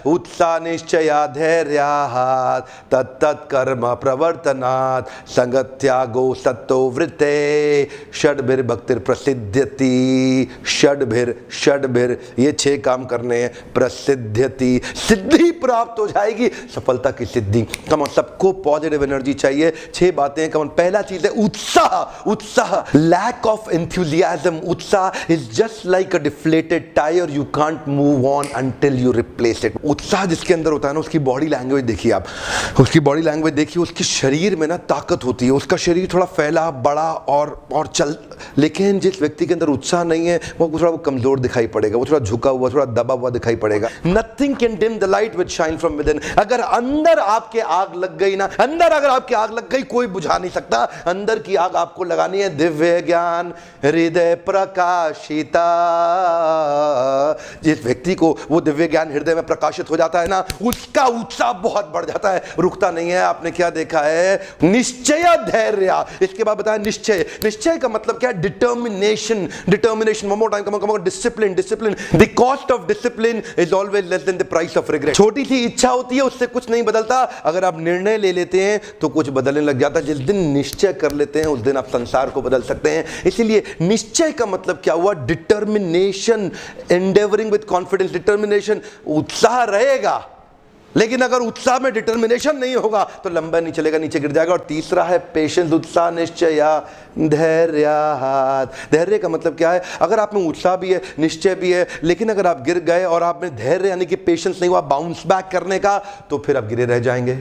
उत्साह निश्चया धैर्यात् तत्तत् कर्म प्रवर्तनात् संगत्यागो सत्तो वृत्ते षड्भिर्भक्तिर प्रसिद्ध्यति। षड्भिर ये 6 काम करने हैं। प्रसिद्ध्यति सिद्धि प्राप्त हो जाएगी, सफलता की सिद्धि। कम सबको पॉजिटिव एनर्जी चाहिए। 6 बातें कम। पहला चीज है उत्साह। Lack of enthusiasm. उत्साह is just like a deflated tyre, you can't move on until you replace it. उत्साह जिसके अंदर होता है ना, उसकी बॉडी लैंग्वेज देखिए आप, उसकी बॉडी लैंग्वेज देखिए, उसके शरीर में ना ताकत होती है, उसका शरीर थोड़ा फैला बड़ा और चल। लेकिन जिस व्यक्ति के अंदर उत्साह नहीं है वो थोड़ा कमजोर दिखाई पड़ेगा, वो थोड़ा झुका हुआ, थोड़ा दबा हुआ दिखाई पड़ेगा। Nothing can dim the light which shine from within. अगर अंदर आपके आग लग गई ना, अंदर अगर आपकी आग लग गई, कोई बुझा नहीं सकता। अंदर की आग आपको लगानी है। दिव्य ज्ञान हृदय प्रकाशिता। जिस व्यक्ति को वो दिव्य ज्ञान हृदय में प्रकाशित हो जाता है ना, उसका उत्साह बहुत बढ़ जाता है, रुकता नहीं है। आपने क्या देखा है? निश्चय धैर्य। इसके बाद बताया निश्चय। निश्चय का मतलब क्या है? Determination. One more time, discipline. The cost of discipline is always less than the price of regret. छोटी सी इच्छा होती है, उससे कुछ नहीं बदलता। अगर आप निर्णय ले लेते हैं तो कुछ बदलने लग जाता है। जिस दिन निश्चय कर लेते हैं उस दिन आप संसार को बदल सकते हैं। इसीलिए निश्चय का मतलब क्या हुआ? Determination, endeavouring with confidence. Determination, उत्साह रहेगा, लेकिन अगर उत्साह में डिटर्मिनेशन नहीं होगा तो लंबा नहीं चलेगा, नीचे गिर जाएगा। और तीसरा है पेशेंस। उत्साह निश्चया धैर्यात्। धैर्य का मतलब क्या है? अगर आप में उत्साह भी है, निश्चय भी है, लेकिन अगर आप गिर गए और आप में धैर्य यानी कि पेशेंस नहीं हुआ बाउंस बैक करने का, तो फिर आप गिरे रह जाएंगे।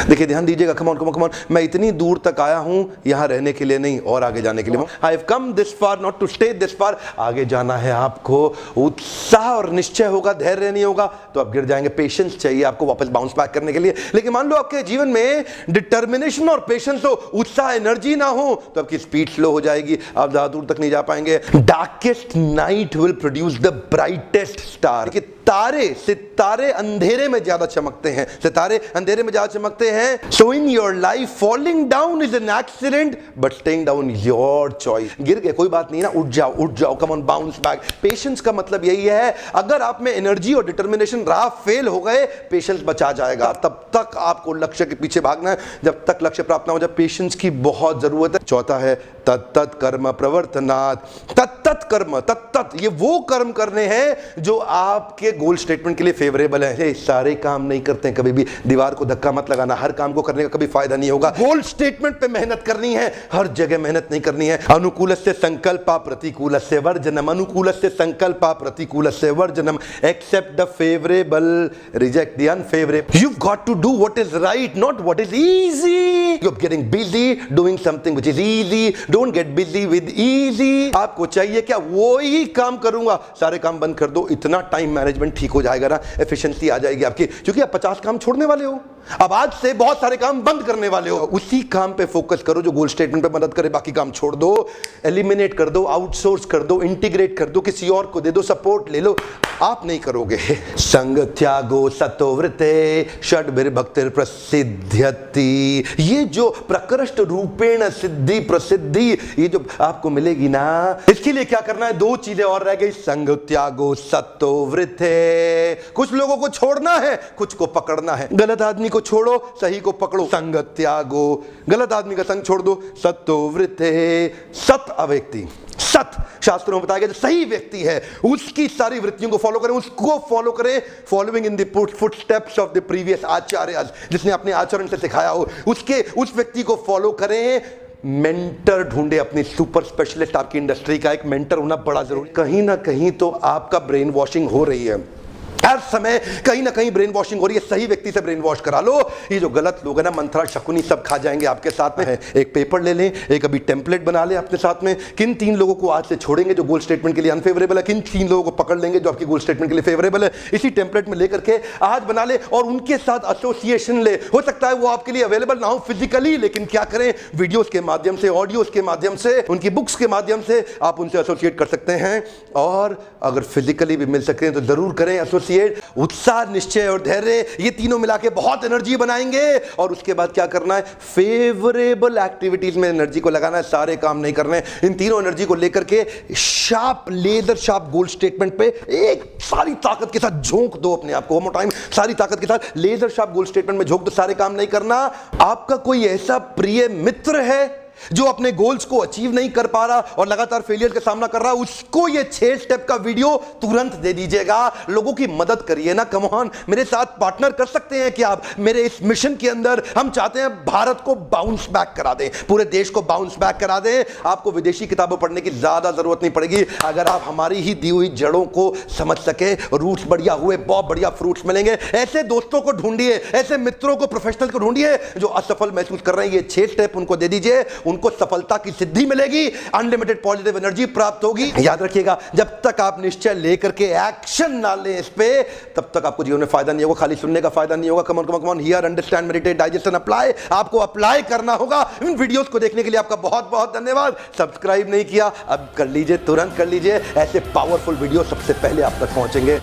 देखिए ध्यान दीजिएगा। Come on. मैं इतनी दूर तक आया हूं यहां रहने के लिए नहीं, और आगे जाने के लिए। I have come this far not to stay this far. आगे जाना है आपको। उत्साह और निश्चय होगा, धैर्य नहीं होगा तो आप गिर जाएंगे। पेशेंस चाहिए आपको वापस बाउंस बैक करने के लिए। लेकिन मान लो आपके जीवन में डिटर्मिनेशन और पेशेंस हो, उत्साह एनर्जी ना हो, तो आपकी स्पीड स्लो हो जाएगी, आप ज्यादा दूर तक नहीं जा पाएंगे। Darkest night will produce the brightest star. सितारे अंधेरे में ज्यादा चमकते हैं। सितारे अंधेरे में ज्यादा चमकते हैं। So in your life falling down is an accident but staying down is your choice. गिर गए कोई बात नहीं ना, उठ जाओ। Come on, bounce back. Patience का मतलब यही है, अगर आप में एनर्जी और डिटर्मिनेशन रहा, फेल हो गए, पेशेंस बचा जाएगा। तब तक आपको लक्ष्य के पीछे भागना है, जब तक लक्ष्य प्राप्त ना हो जाए। पेशेंस की बहुत जरूरत है। चौथा है तत्तत् कर्म प्रवर्तनात्। तत्तत् ये वो कर्म करने हैं जो आपके गोल स्टेटमेंट के लिए फेवरेबल है। सारे काम नहीं करते हैं, कभी भी दीवार को धक्का मत लगाना। हर काम को करने का कभी फायदा नहीं होगा। गोल स्टेटमेंट पे मेहनत करनी है, हर जगह मेहनत नहीं करनी है। अनुकूलस्य संकल्पा प्रतिकूलस्य वर्जनम। अनुकूलस्य संकल्पा प्रतिकूलस्य वर्जनम। Accept the favourable, reject the unfavourable. You've got to do what is right, not what is easy. You're getting busy doing something which is easy. Don't get busy with easy. आपको चाहिए क्या? वो ही काम करूंगा। सारे काम बंद कर दो, इतना टाइम मैनेजमेंट ठीक हो जाएगा ना, एफिशिएंसी आ जाएगी आपकी। क्योंकि आप 50 काम छोड़ने वाले हो, अब आज से बहुत सारे काम बंद करने वाले हो। उसी काम पे फोकस करो जो गोल स्टेटमेंट पे मदद करे। बाकी काम छोड़ दो, एलिमिनेट कर दो, आउटसोर्स कर दो, इंटीग्रेट कर दो, किसी और को दे दो, सपोर्ट ले लो। आप नहीं करोगे। संग त्यागो सतो वृते षड्भिर्भक्तिर प्रसिद्ध्यति। ये जो प्रकृष्ट रूपेण सिद्धि प्रसिद्धि ये जो आपको मिलेगी ना, इसके लिए क्या करना है? 2 चीजें और रह गई। संग त्यागो सतो वृते। कुछ लोगों को छोड़ना है, कुछ को पकड़ना है। गलत आदमी को छोड़ो, सही को पकड़ो। संग त्यागो, गलत आदमी का संग छोड़ दो। सतो वृते, सत अव्यक्ति। सत शास्त्रों में बताया गया जो सही व्यक्ति है उसकी सारी वृत्तियों को फॉलो करें, उसको फॉलो करें। Following in the footsteps of the previous आचार्य, जिसने अपने आचरण से सिखाया हो, उस व्यक्ति को फॉलो करें। मेंटर ढूंढे अपनी सुपर स्पेशलिस्ट। आपकी इंडस्ट्री का एक मेंटर होना बड़ा जरूरी। कहीं ना कहीं तो आपका ब्रेन वॉशिंग हो रही है, हर समय कहीं ना कहीं ब्रेन वॉशिंग हो रही है। सही व्यक्ति से ब्रेन वॉश करा लो। ये जो गलत लोग है ना, मंत्रा शकुनी सब खा जाएंगे आपके साथ में। एक पेपर ले लें, एक अभी टेम्पलेट बना लें अपने साथ में। किन 3 लोगों को आज से छोड़ेंगे जो गोल स्टेटमेंट के लिए अनफेवरेबल है, किन 3 लोगों को पकड़ लेंगे जो आपकी गोल स्टेटमेंट के लिए फेवरेबल है। इसी टेम्पलेट में लेकर के आज बना ले और उनके साथ एसोसिएशन ले। हो सकता है वो आपके लिए अवेलेबल ना हो फिजिकली, लेकिन क्या करें, वीडियोस के माध्यम से, ऑडियोस के माध्यम से, उनकी बुक्स के माध्यम से आप उनसे एसोसिएट कर सकते हैं। और अगर फिजिकली भी मिल सकते हैं तो जरूर करें एसोसिएट। अप्रिशिएट। उत्साह, निश्चय और धैर्य, ये तीनों मिला के बहुत एनर्जी बनाएंगे। और उसके बाद क्या करना है, फेवरेबल एक्टिविटीज में एनर्जी को लगाना है, सारे काम नहीं करने। इन तीनों एनर्जी को लेकर के शार्प, लेजर शार्प गोल स्टेटमेंट पे एक सारी ताकत के साथ झोंक दो अपने आप को। वन मोर टाइम, सारी ताकत के साथ लेजर शार्प गोल स्टेटमेंट में झोंक दो, सारे काम नहीं करना। आपका कोई ऐसा प्रिय मित्र है जो अपने गोल्स को अचीव नहीं कर पा रहा और लगातार फेलियर का सामना कर रहा है, उसको ये 6 स्टेप का वीडियो तुरंत दे दीजिएगा। लोगों की मदद करिए ना, कम ऑन, मेरे साथ पार्टनर कर सकते हैं कि आप मेरे इस मिशन के अंदर। हम चाहते हैं भारत को बाउंस बैक करा दें, पूरे देश को बाउंस बैक करा दें। आपको विदेशी किताबों पढ़ने की ज्यादा जरूरत नहीं पड़ेगी अगर आप हमारी ही दी हुई जड़ों को समझ सके। रूट्स बढ़िया हुए, बहुत बढ़िया फ्रूट्स मिलेंगे। ऐसे दोस्तों को ढूंढिए, ऐसे मित्रों को, प्रोफेशनल को ढूंढिए जो असफल महसूस कर रहे हैं। ये 6 स्टेप उनको दे दीजिए, उनको सफलता की सिद्धि मिलेगी, अनलिमिटेड पॉजिटिव एनर्जी प्राप्त होगी। याद रखिएगा, जब तक आप निश्चय लेकर के एक्शन ना लें इस पे, तब तक आपको जीवन में फायदा नहीं होगा। खाली सुनने का फायदा नहीं होगा। Come on come on, here, understand, meditate, digest and apply. आपको अप्लाई करना होगा। इन वीडियोस को देखने के लिए आपका बहुत बहुत धन्यवाद। सब्सक्राइब नहीं किया, अब कर लीजिए, तुरंत कर लीजिए। ऐसे पावरफुल वीडियो सबसे पहले आप तक पहुंचेंगे।